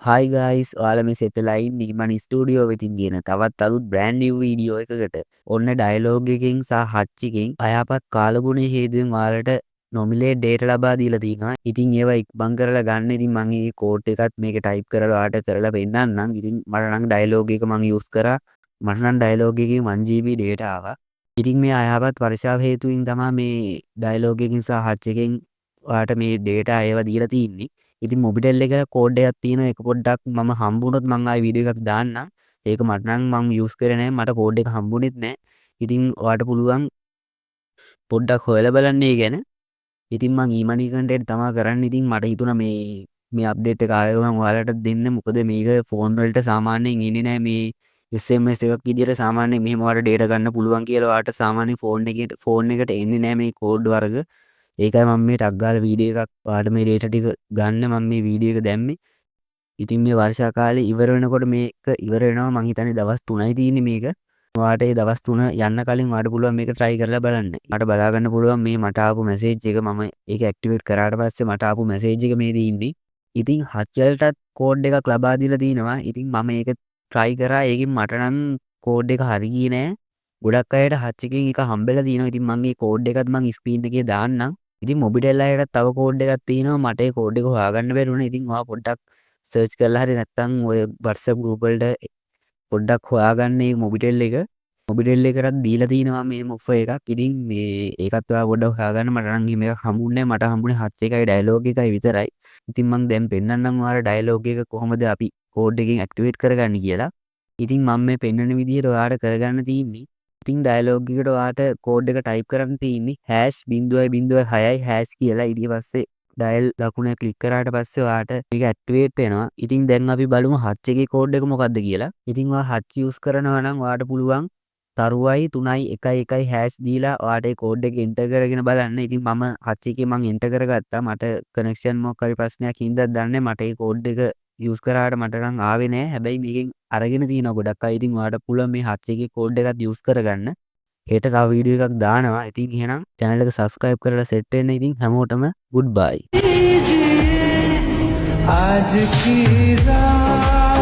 හයි guys ඔයාලා මේ සෙටලා ඉන්නේ මම ස්ටුඩියෝ වෙතින් ගෙන තවත් අලුත් බ්‍රෑන්ඩ් නිව් වීඩියෝ එකකට. ඔන්න ඩයලොග් එකකින් සහ හච්චකින් අයහපත් කාලගුණයේ හේතුවෙන් ඔයාලට නොමිලේ ඩේටා ලබා දීලා තියෙනවා. ඉතින් ඒවා ඉක්මන් කරලා ගන්න. ඉතින් මම මේ කෝඩ් එකත් මේක ටයිප් කරලා ඔයාලට කරලා පෙන්නන්නම්. ඉතින් මට නම් ඩයලොග් එක මම යූස් කරා. මට නම් ඩයලොග් එකේ 1GB ඩේටා ආවා. ඉතින් මේ අයහපත් වර්ෂාව හේතුවෙන් තමයි මේ ඩයලොග් එකකින් සහ හච්චකින් ඔයාලට මේ ඩේටා ඒවා දීලා තියෙන්නේ. ඉතින් මොබිටෙල් එක කෝඩ් එකක් තියෙනවා. ඒක පොඩ්ඩක් මම හම්බුනොත් මම ආයි වීඩියෝ එකක් දාන්නම්. ඒක මට නම් මම යූස් කරේ නැහැ. මට කෝඩ් එක හම්බුනේත් නැහැ. ඉතින් ඔයාලට පුළුවන් පොඩ්ඩක් හොයලා බලන්න ඒ ගැන. ඉතින් මම ඊමනි කන්ටෙන්ට් තමයි කරන්නේ. ඉතින් මට හිතුණා මේ අප්ඩේට් එක ආයෙ මම ඔයාලට දෙන්න. මොකද මේක ෆෝන් වලට සාමාන්‍යයෙන් එන්නේ නැහැ. මේ SMS එකක් විදියට සාමාන්‍යයෙන් මෙහෙම ඔයාලට ඩේටා ගන්න පුළුවන් කියලා ඔයාලට සාමාන්‍ය ෆෝන් එකට එන්නේ නැහැ මේ කෝඩ් වර්ග. ඒකයි මම මේ ටක් ගාලා වීඩියෝ එකක් ඔයාලට මේ ඩේටා ටික ගන්න මම මේ වීඩියෝ එක දැම්මේ. ඉතින් මේ වර්ෂා කාලේ ඉවර වෙනකොට මේක ඉවර වෙනවා. මං හිතන්නේ දවස් 3යි තියෙන්නේ මේක. ඔයාලට ඒ දවස් 3 යන්න කලින් ඔයාලට පුළුවන් මේක try කරලා බලන්න. මට බලා ගන්න පුළුවන් මේ මට ආපු මැසේජ් එක මම ඒක ඇක්ටිවේට් කරාට පස්සේ මට ආපු මැසේජ් එක මේ තියෙන්නේ. ඉතින් හත්වලටත් කෝඩ් එකක් ලබා දීලා තිනවා. ඉතින් මම ඒක try කරා. ඒකෙන් මට නම් කෝඩ් එක හරි ගියේ නෑ. ගොඩක් අයට හච් එකෙන් එක හම්බෙලා තිනවා. ඉතින් මම මේ කෝඩ් එකත් මම ස්ක්‍රීන් එකේ දාන්නම්. ඉතින් මොබිටෙල් අයටත් තව කෝඩ් එකක් තියෙනවා. මට ඒ කෝඩ් එක හොයාගන්න බැරි වුණා. ඉතින් ඔයා පොඩ්ඩක් සර්ච් කරලා හරි නැත්නම් ඔය WhatsApp group වලට පොඩ්ඩක් හොයාගන්න මේ මොබිටෙල් එක. මොබිටෙල් එකටත් දීලා තිනවා මේ ඔෆර් එකක්. ඉතින් මේ ඒකත් ඔයා පොඩ්ඩක් හොයාගන්න. මට නම් එහෙම එකක් හම්බුනේ නැහැ. මට හම්බුනේ හච් එකයි ඩයලොග් එකයි විතරයි. ඉතින් මම දැන් පෙන්නන්නම් ඔයාලට ඩයලොග් එක කොහොමද අපි කෝඩ් එකෙන් ඇක්ටිවේට් කරගන්නේ කියලා. ඉතින් මම මේ පෙන්නන විදිහට ඔයාලට කරගන්න තියෙන්නේ. ඉතින් ඩයලොග් එකට ඔයාලට කෝඩ් එක ටයිප් කරන්න තියෙන්නේ #0.6 කියලා. ඊට පස්සේ ඩයල් දකුණ ක්ලික් කරාට පස්සේ ඔයාලට මේක ඇක්ටිවේට් වෙනවා. ඉතින් දැන් අපි බලමු හච් එකේ කෝඩ් එක මොකක්ද කියලා. ඉතින් ඔයා හච් යූස් කරනවා නම් ඔයාලට පුළුවන් තරුවයි 3.1.1 දීලා ඔයාලට ඒ කෝඩ් එක එන්ටර් කරගෙන බලන්න. ඉතින් මම හච් එකේ මම එන්ටර් කරගත්තා. මට කනෙක්ෂන් මොකක් හරි ප්‍රශ්නයක් හින්දා දන්නේ මට ඒ කෝඩ් එක යූස් කරාට මට නම් ආවේ නෑ. හැබැයි මේකෙන් අරගෙන තියෙනවා ගොඩක් අය. ඉතින් ඔයාලට පුළුවන් මේ හච් එකේ කෝඩ් එකත් යූස් කරගන්න. හෙට තව වීඩියෝ එකක් දානවා. ඉතින් එහෙනම් channel එක subscribe කරලා set වෙන්න. ඉතින් හැමෝටම goodbye. आज की रात